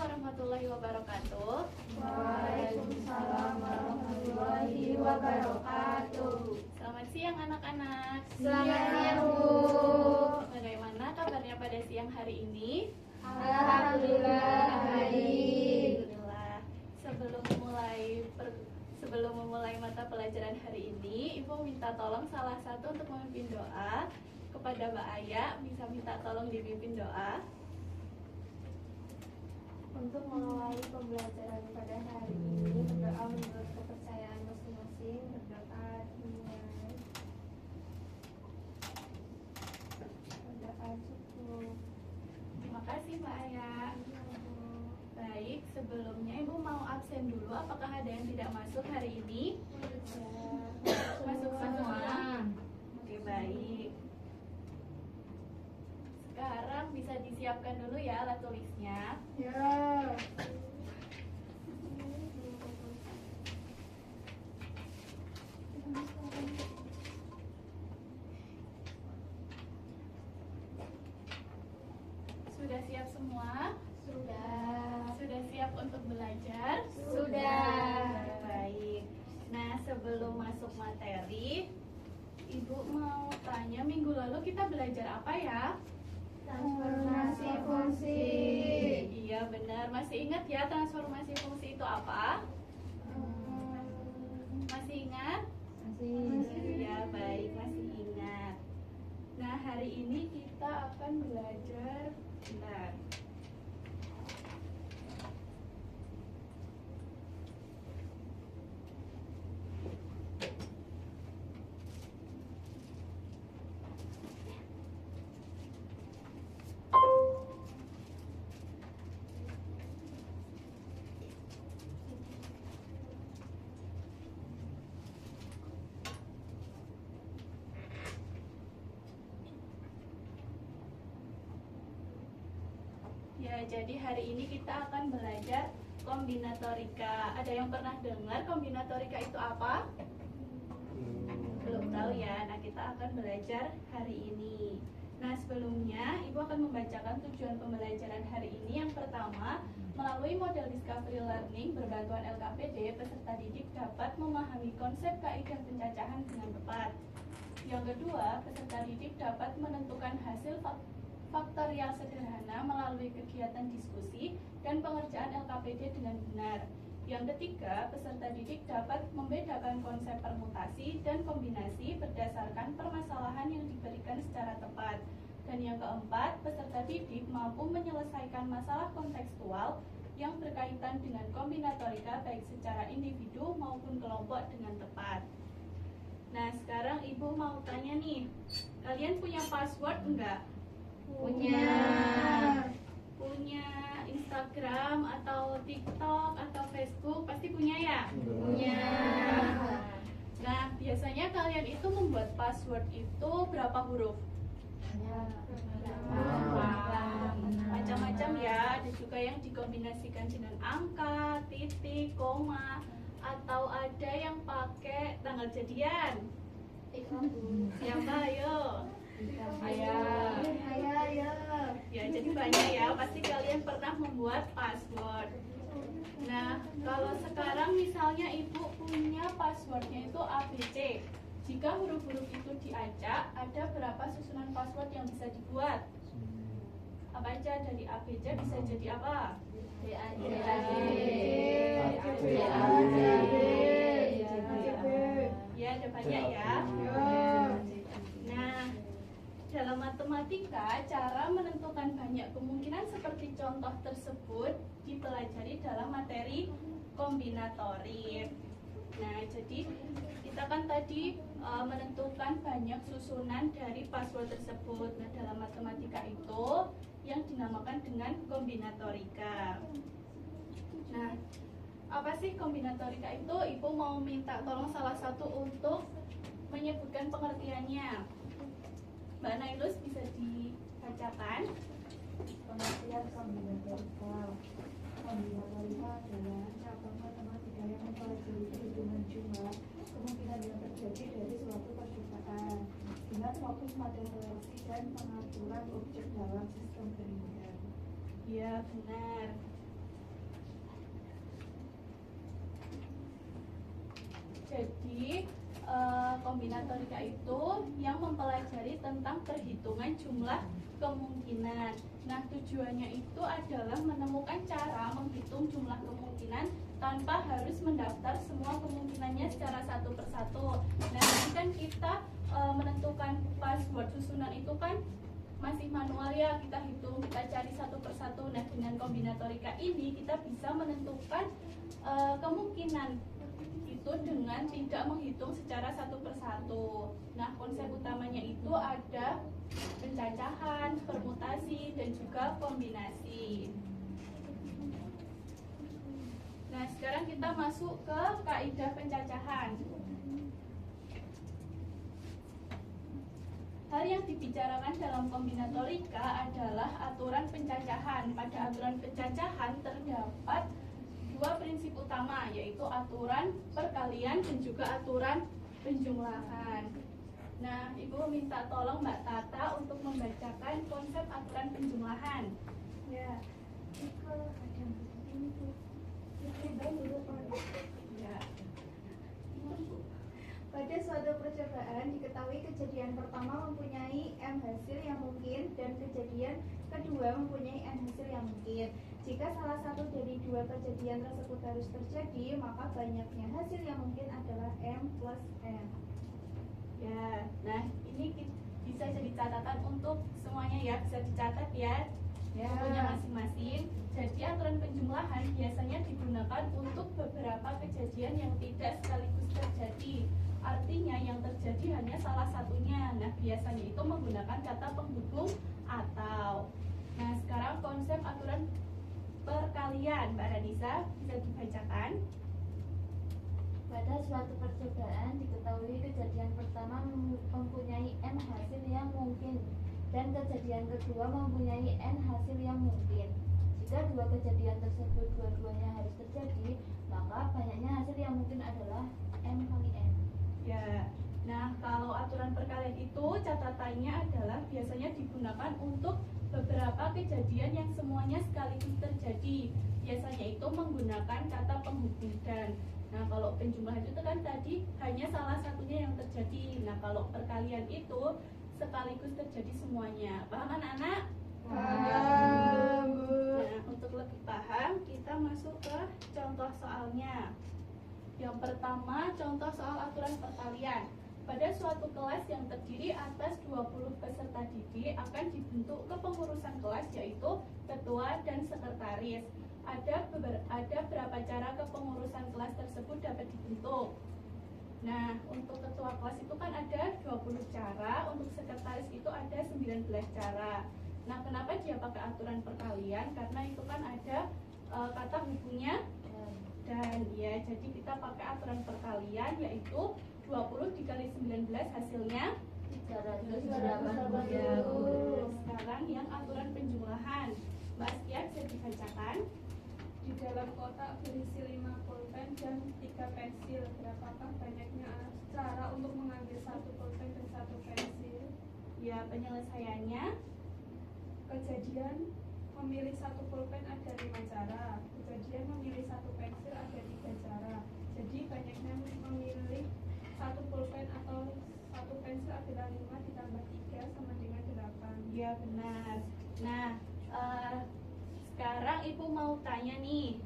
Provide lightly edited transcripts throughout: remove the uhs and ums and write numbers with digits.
warahmatullahi wabarakatuh. Waalaikumsalam warahmatullahi wabarakatuh. Selamat siang anak-anak. Selamat siang, Bu. Bagaimana kabarnya pada siang hari ini? Alhamdulillah baik. Alhamdulillah. Sebelum memulai mata pelajaran hari ini, Ibu minta tolong salah satu untuk memimpin doa kepada Mbak Aya. Bisa minta tolong dipimpin doa. Untuk mengawali pembelajaran pada hari ini, berdoa menurut kepercayaan masing-masing. Berdoa dengan berdoa cukup. Terima kasih Mbak Aya. Baik, sebelumnya Ibu mau absen dulu. Apakah ada yang tidak masuk hari ini? Masuk semua? Oke, baik. Sekarang bisa disiapkan dulu ya alat tulisnya. Ya. Sudah siap semua? Sudah. Sudah siap untuk belajar? Sudah. Baik. Nah, sebelum masuk materi, Ibu mau tanya, minggu lalu kita belajar apa ya? Transformasi fungsi. Iya benar, masih ingat ya transformasi fungsi itu apa? Masih ingat? Ya baik, masih ingat. Nah hari ini kita akan belajar bentar. Ya, jadi hari ini kita akan belajar kombinatorika. Ada yang pernah dengar kombinatorika itu apa? Belum tahu ya. Nah, kita akan belajar hari ini. Nah, sebelumnya Ibu akan membacakan tujuan pembelajaran hari ini. Yang pertama, melalui model discovery learning berbantuan LKPD, peserta didik dapat memahami konsep kaidah pencacahan dengan tepat. Yang kedua, peserta didik dapat menentukan hasil faktorial sederhana melalui kegiatan diskusi dan pengerjaan LKPD dengan benar. Yang ketiga, peserta didik dapat membedakan konsep permutasi dan kombinasi berdasarkan permasalahan yang diberikan secara tepat. Dan yang keempat, peserta didik mampu menyelesaikan masalah kontekstual yang berkaitan dengan kombinatorika baik secara individu maupun kelompok dengan tepat. Nah, sekarang Ibu mau tanya nih, kalian punya password enggak? Punya Instagram atau TikTok atau Facebook pasti punya ya? Punya. Nah, biasanya kalian itu membuat password itu berapa huruf? Macam-macam ya. Ada juga yang dikombinasikan dengan angka, titik, koma, atau ada yang pakai tanggal jadian. Siapa? Ayo. Ya, jadi banyak ya. Pasti kalian pernah membuat password. Nah, kalau sekarang misalnya Ibu punya passwordnya itu ABC. Jika huruf-huruf itu diacak, ada berapa susunan password yang bisa dibuat? Apa aja dari ABC bisa jadi apa? Ya, ada banyak ya. Nah, dalam matematika, cara menentukan banyak kemungkinan seperti contoh tersebut dipelajari dalam materi kombinatorik. Nah, jadi kita kan tadi menentukan banyak susunan dari password tersebut. Nah, dalam matematika itu yang dinamakan dengan kombinatorika. Nah, apa sih kombinatorika itu? Ibu mau minta tolong salah satu untuk menyebutkan pengertiannya. Mbak Nailus bisa dibacakan. Pengertian kombinatorika. Kombinatorika adalah cabang matematika yang mempelajari perhitungan jumlah kemungkinan yang terjadi dari suatu percobaan dengan fokus pada seleksi dan pengaturan objek dalam sistem jaringan. Ya, benar. Jadi kombinatorika itu yang mempelajari tentang perhitungan jumlah kemungkinan. Nah, tujuannya itu adalah menemukan cara menghitung jumlah kemungkinan tanpa harus mendaftar semua kemungkinannya secara satu persatu. Nah, nanti kan kita menentukan password susunan itu kan masih manual ya, kita hitung, kita cari satu persatu. Nah, dengan kombinatorika ini kita bisa menentukan kemungkinan itu dengan tidak menghitung secara satu persatu. Nah, konsep utamanya itu ada pencacahan, permutasi, dan juga kombinasi. Nah, sekarang kita masuk ke kaidah pencacahan. Hal yang dibicarakan dalam kombinatorika adalah aturan pencacahan. Pada aturan pencacahan terdapat dua prinsip utama, yaitu aturan perkalian dan juga aturan penjumlahan. Nah, Ibu minta tolong Mbak Tata untuk membacakan konsep aturan penjumlahan. Ya, jika ada ini tuh, Ya. pada suatu percobaan diketahui kejadian pertama mempunyai M hasil yang mungkin dan kejadian kedua mempunyai N hasil yang mungkin. Jika salah satu dari dua kejadian tersebut harus terjadi, maka banyaknya hasil yang mungkin adalah M plus N. Ya, nah ini bisa jadi catatan untuk semuanya ya, bisa dicatat ya, punya masing-masing. Jadi aturan penjumlahan biasanya digunakan untuk beberapa kejadian yang tidak sekaligus terjadi. Artinya yang terjadi hanya salah satunya. Nah, biasanya itu menggunakan kata penghubung atau. Nah, sekarang konsep aturan perkalian, Mbak Ranisa bisa dibacakan. Pada suatu percobaan diketahui kejadian pertama mempunyai N hasil yang mungkin dan kejadian kedua mempunyai N hasil yang mungkin. Jika dua kejadian tersebut dua-duanya harus terjadi, maka banyaknya hasil yang mungkin adalah M kali N. Ya, nah kalau aturan perkalian itu catatannya adalah biasanya digunakan untuk beberapa kejadian yang semuanya sekaligus terjadi. Biasanya itu menggunakan kata penghubung dan. Nah, kalau penjumlahan itu kan tadi hanya salah satunya yang terjadi. Nah, kalau perkalian itu sekaligus terjadi semuanya. Paham anak-anak? Paham, Bu. Nah, untuk lebih paham, kita masuk ke contoh soalnya. Yang pertama, contoh soal aturan perkalian. Pada suatu kelas yang terdiri atas 20 peserta didik akan dibentuk kepengurusan kelas, yaitu ketua dan sekretaris. Ada berapa cara kepengurusan kelas tersebut dapat dibentuk. Nah, untuk ketua kelas itu kan ada 20 cara, untuk sekretaris itu ada 19 cara. Nah, kenapa dia pakai aturan perkalian? Karena itu kan ada kata hubungnya dan ya, jadi kita pakai aturan perkalian, yaitu 20 dikali 19 hasilnya 380. Ya, sekarang yang aturan penjumlahan, Mbak Askia bisa dibacakan. Di dalam kotak berisi 5 pulpen dan 3 pensil. Berapakah banyaknya cara untuk mengambil 1 pulpen dan 1 pensil? Ya, penyelesaiannya. Kejadian memilih 1 pulpen ada 5 cara. Kejadian memilih 1 pensil ada 3 cara. Jadi banyaknya memilih 1 pulpen atau 1 pensil adalah 5 ditambah 3 sama dengan 8. Ya, benar. Nah, sekarang Ibu mau tanya nih.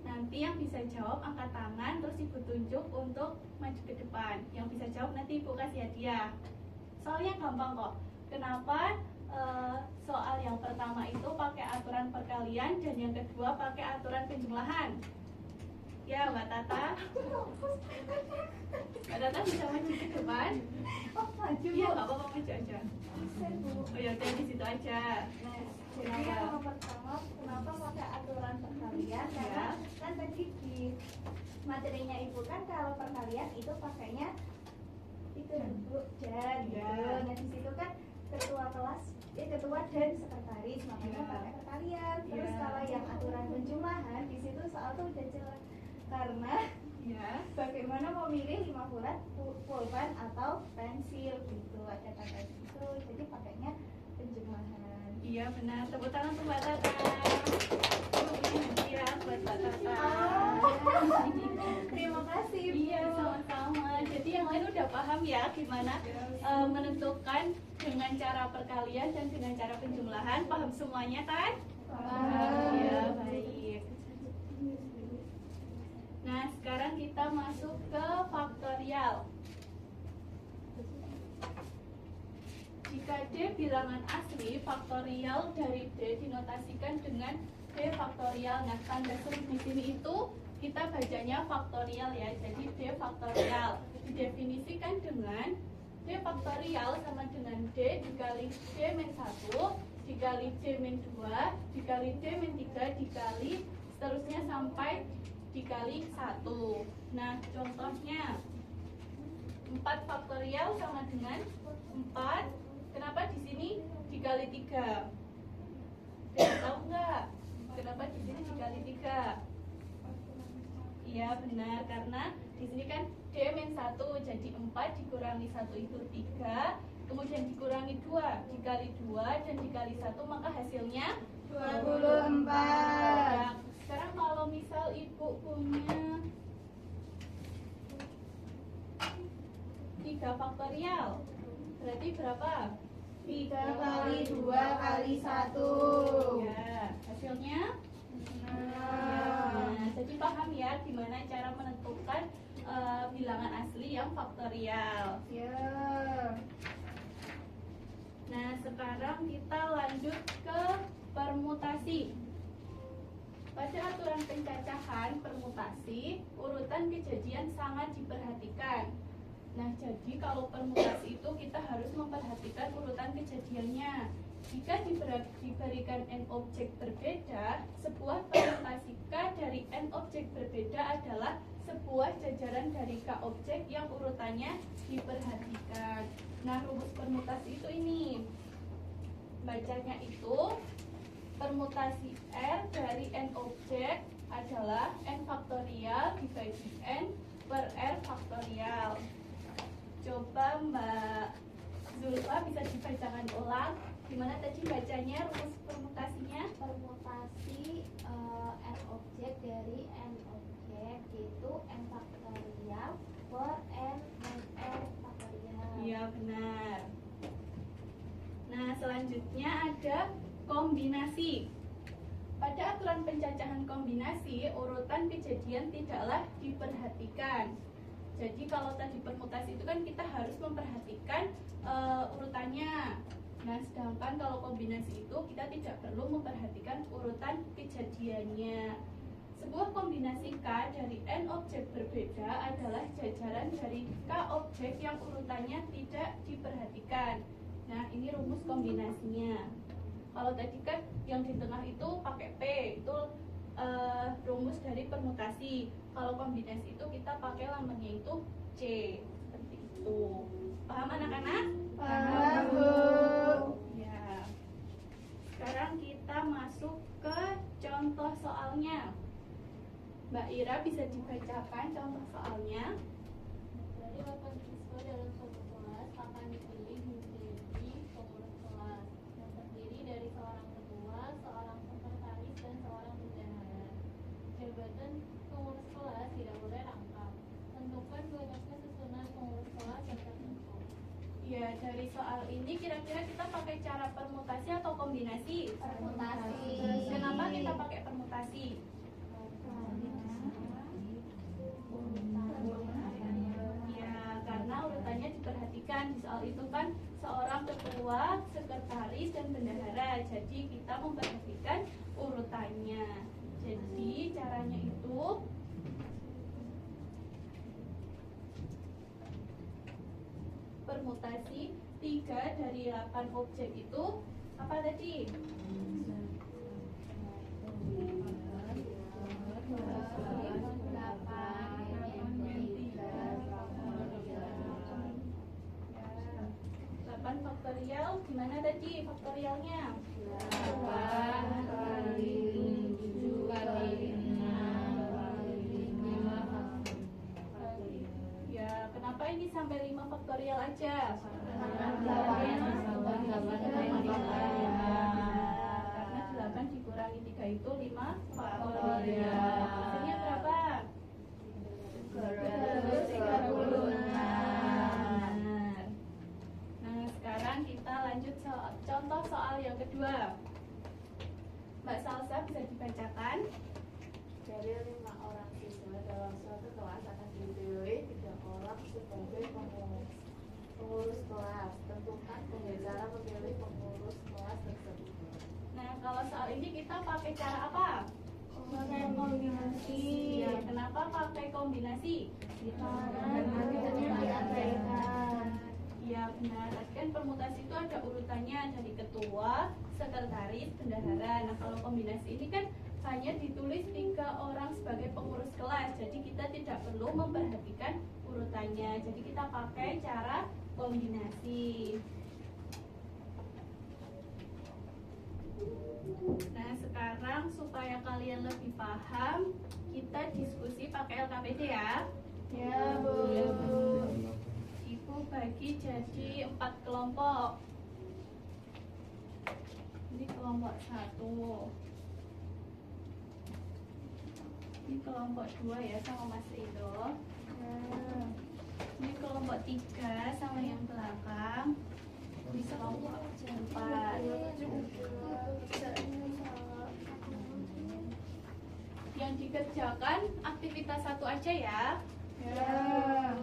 Nanti yang bisa jawab angkat tangan, terus Ibu tunjuk untuk maju ke depan. Yang bisa jawab nanti Ibu kasih hadiah. Soalnya gampang kok. Kenapa soal yang pertama itu pakai aturan perkalian dan yang kedua pakai aturan penjumlahan? Ya, Mbak Tata. Mbak Tata bisa maju ke depan? Oh, maju, Iya, Bu. nggak apa-apa, maju aja. Sen, Bu. Oh ya, udah di situ aja. Nah, jadi yang pertama, kenapa pakai aturan perkalian? Karena kan tadi di materinya Ibu kan kalau perkalian itu pakainya itu Bu dan gitu. Ya. Nah, di situ kan ketua kelas, ketua dan sekretaris, makanya Ya. pakai perkalian. Terus Ya. kalau yang aturan penjumlahan di situ soal tuh udah jelas. Karena Ya. bagaimana memilih 5 pulpen atau pensil gitu, ada kata itu, jadi pakainya penjumlahan. Iya benar, tepuk tangan untuk Mbak Tata. Ini hadiah buat Mbak Tata. Terima kasih, Bu. Iya, sama-sama. paham ya gimana menentukan dengan cara perkalian dan dengan cara penjumlahan? Paham semuanya kan? Paham. Ya, baik. Nah, sekarang kita masuk ke faktorial. Jika D bilangan asli, faktorial dari D dinotasikan dengan D faktorial. Nah, tanda seru di sini itu kita bacanya faktorial ya. Jadi D faktorial didefinisikan dengan D faktorial sama dengan D dikali D min 1 dikali D min 2 dikali D min 3 dikali seterusnya sampai dikali 1. Nah, contohnya 4 faktorial sama dengan 4. Kenapa di sini dikali 3? Tahu nggak? Kenapa di sini dikali 3? Iya benar, karena di sini kan D min 1, jadi 4 dikurangi 1 itu 3, kemudian dikurangi 2 dikali 2 dan dikali 1, maka hasilnya 24. Nah, sekarang kalau misal ibu punya 3 faktorial, berarti berapa? 3 kali 2 kali 1. Ya, hasilnya nah, jadi paham ya gimana cara menentukan bilangan asli yang faktorial. Ya. Nah, sekarang kita lanjut ke permutasi. Pada aturan pencacahan permutasi, urutan kejadian sangat diperhatikan. Nah, jadi kalau permutasi itu kita harus memperhatikan urutan kejadiannya. Jika diberikan n objek berbeda, sebuah permutasi K dari n objek berbeda adalah sebuah jajaran dari K objek yang urutannya diperhatikan. Nah, rumus permutasi itu ini. Bacanya itu permutasi R dari n objek adalah n faktorial dibagi n per R faktorial. Coba Mbak Zulfa bisa dibacakan ulang gimana tadi bacanya rumus permutasinya? Permutasi n objek dari n objek yaitu n faktorial per n min r faktorial. Iya benar. Nah, selanjutnya ada kombinasi. Pada aturan pencacahan kombinasi, urutan kejadian tidaklah diperhatikan. Jadi kalau tadi permutasi itu kan kita harus memperhatikan urutannya. Nah, sedangkan kalau kombinasi itu kita tidak perlu memperhatikan urutan kejadiannya. Sebuah kombinasi K dari n objek berbeda adalah jajaran dari K objek yang urutannya tidak diperhatikan. Nah, ini rumus kombinasinya. Kalau tadi kan yang di tengah itu pakai P, itu rumus dari permutasi. Kalau kombinasi itu kita pakai lambangnya itu C, seperti itu. Paham anak-anak? Paham, Bu. Ya. Sekarang kita masuk ke contoh soalnya. Mbak Ira bisa dibacakan contoh soalnya. Dari 8 siswa dalam suatu kelas akan dipilih menjadi pengurus kelas yang terdiri dari seorang ketua, seorang sekretaris, dan seorang bendahara. Jabatan pengurus kelas tidak boleh rangkap. Tentukan banyaknya susunan pengurus kelas yang tertentu. Ya, dari soal ini kira-kira kita pakai cara permutasi atau kombinasi? Permutasi. Kenapa kita pakai permutasi? Ya, karena urutannya diperhatikan. Di soal itu kan seorang ketua, sekretaris, dan bendahara. Jadi kita memperhatikan urutannya. Jadi caranya itu permutasi 3 dari 8 objek itu apa tadi? Faktorial gimana tadi faktorialnya? 8 kali 7 kali 6 kali 5 Ya, kenapa ini sampai 5 faktorial aja? Karena 8 dikurangi 3 itu 5 faktorial. Hasilnya berapa? 336. Mbak Salsa bisa dibacakan. Dari 5 orang siswa dalam suatu kelas akan dipilih 3 orang sebagai pengurus kelas. Tentukan pembicara memilih pengurus kelas tersebut. Nah, kalau soal ini kita pakai cara apa? Pakai kombinasi. Ya, kenapa pakai kombinasi? Ya benar, kan permutasi itu ada urutannya dari ketua, sekretaris, bendahara. Nah kalau kombinasi ini kan hanya ditulis 3 orang sebagai pengurus kelas, jadi kita tidak perlu memperhatikan urutannya. Jadi kita pakai cara kombinasi. Nah sekarang supaya kalian lebih paham, kita diskusi pakai LKPD ya. Ya, Bu. Ibu bagi jadi 4 kelompok. Ini kelompok 1. Ini kelompok 2 ya sama Mas Rido. Ini kelompok 3 sama yang belakang. Ini kelompok 4. Yang dikerjakan aktivitas 1 aja ya. Ya.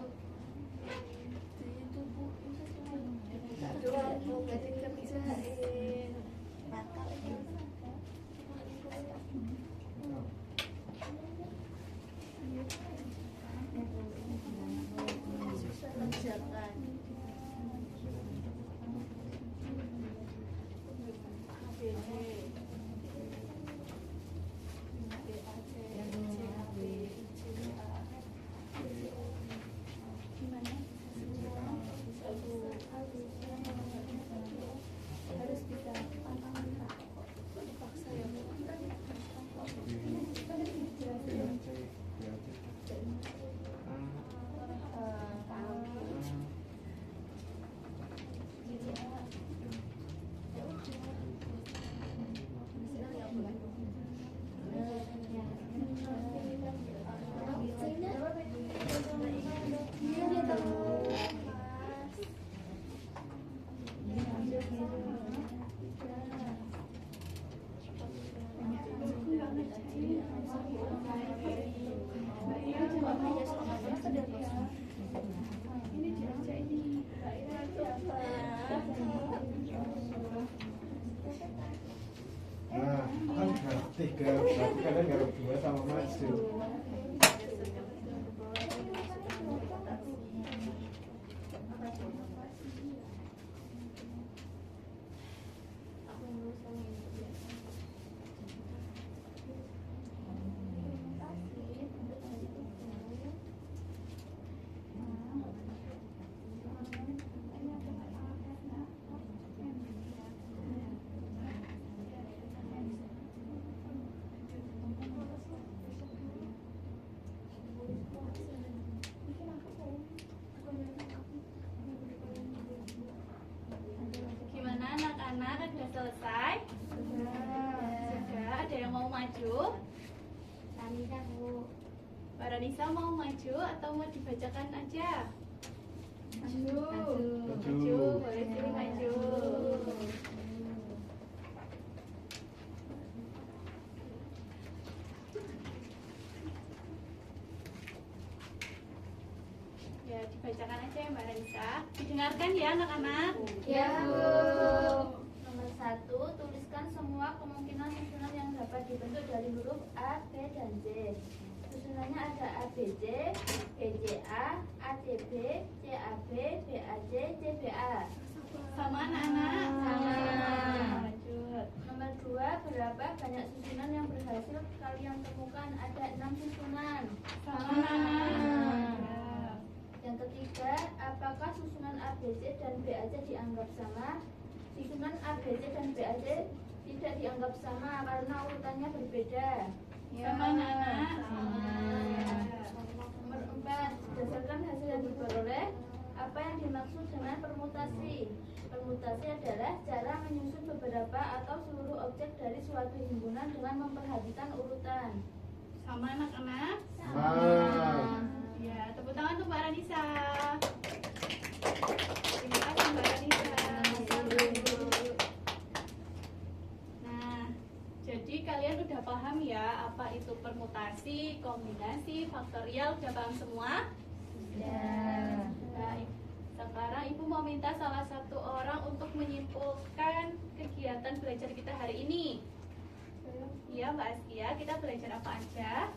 Nah, kan garap 3, berarti kalian garap 2 sama maju. Gimana anak-anak, udah selesai? Sudah, ada yang mau maju? Mbak Ranisa mau maju atau mau dibacakan aja? Maju, boleh pilih maju. Ya, dibacakan aja ya Mbak Ranisa. Didengarkan ya anak-anak. Ya, Bu. Nomor 1, tuliskan semua kemungkinan susunan yang dapat dibentuk dari huruf A, B, dan Z. Susunannya ada ABC, BCA, ACB, CAB, BAC, CBA. Sama anak-anak. Sama. Lanjut. Nomor 2, berapa banyak susunan yang berhasil kalian temukan? Ada 6 susunan. Sama anak-anak. Ya. Yang ketiga, apakah susunan ABC dan BAC dianggap sama? Susunan ABC dan BAC tidak dianggap sama karena urutannya berbeda. Sama anak-anak. Nomor 4, berdasarkan hasil yang diperoleh, apa yang dimaksud dengan permutasi? Permutasi adalah cara menyusun beberapa atau seluruh objek dari suatu himpunan dengan memperhatikan urutan. Sama anak-anak. Sama. Ya, tepuk tangan untuk Mbak Ranisa. Terima kasih Mbak Ranisa. Nah, Jadi kalian udah paham ya apa itu permutasi, kombinasi, faktorial, udah paham semua? Ya. Nah, sekarang Ibu mau minta salah satu orang untuk menyimpulkan kegiatan belajar kita hari ini. Iya Mbak Askia, kita belajar apa aja?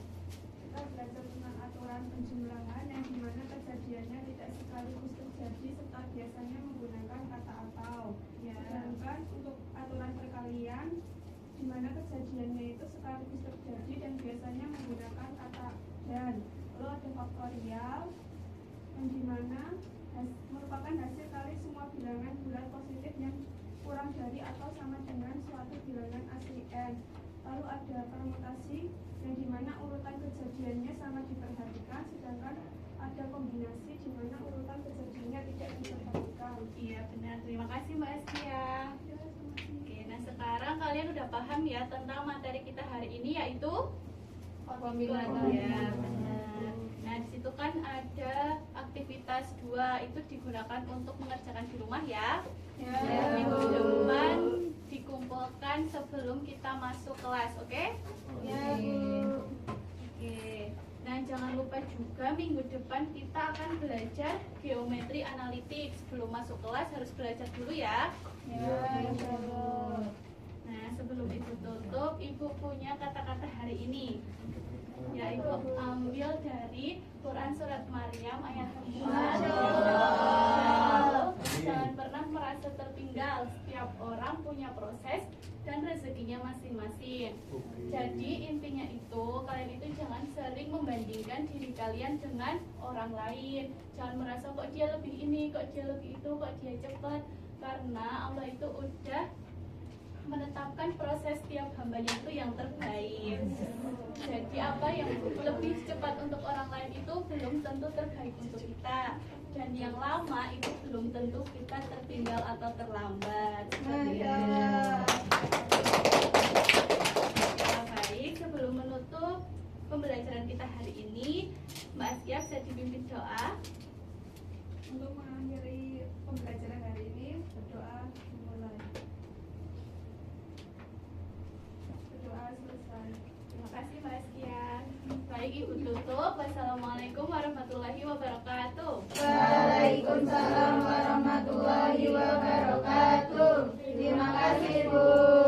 Kita belajar tentang aturan penjumlahan yang dimana kejadiannya tidak sekaligus terjadi serta biasanya menggunakan kata atau. Sedangkan untuk aturan perkalian dimana kejadiannya itu sekaligus terjadi dan biasanya menggunakan kata dan. Lalu ada faktorial yang dimana merupakan hasil kali semua bilangan bulat positif yang kurang dari atau sama dengan suatu bilangan asli n. Lalu ada permutasi yang dimana urutan kejadiannya sama diperhatikan, sedangkan ada kombinasi di mana urutan kejadiannya tidak diperhatikan. Iya benar, terima kasih Mbak Askia. Oke, nah sekarang kalian udah paham ya tentang materi kita hari ini yaitu Kombinator. Ya, benar. Nah di situ kan ada aktivitas 2 itu digunakan untuk mengerjakan di rumah ya. Minggu depan dikumpulkan sebelum kita masuk kelas, oke? Ya, Oke. Nah jangan lupa juga minggu depan kita akan belajar geometri analitik. Sebelum masuk kelas harus belajar dulu ya. Nah sebelum Ibu tutup, Ibu punya kata-kata hari ini, yaitu ambil dari Quran Surat Maryam ayat 4. Jangan pernah merasa tertinggal. Setiap orang punya proses dan rezekinya masing-masing. Jadi intinya itu, kalian itu jangan sering membandingkan diri kalian dengan orang lain. Jangan merasa kok dia lebih ini, kok dia lebih itu, kok dia cepat. Karena Allah itu udah menetapkan proses tiap hambanya itu yang terbaik. Jadi apa yang lebih cepat untuk orang lain itu belum tentu terbaik untuk kita, dan yang lama itu belum tentu kita tertinggal atau terlambat. Ya, baik, sebelum menutup pembelajaran kita hari ini, Mbak Askia bisa dipimpin doa. Untuk mengakhiri pembelajaran hari ini, berdoa dimulai. Berdoa selesai. Terima kasih Mbak Askia. Baik, Ibu tutup. Wassalamualaikum warahmatullahi wabarakatuh. Waalaikumsalam warahmatullahi wabarakatuh. Terima kasih Bu.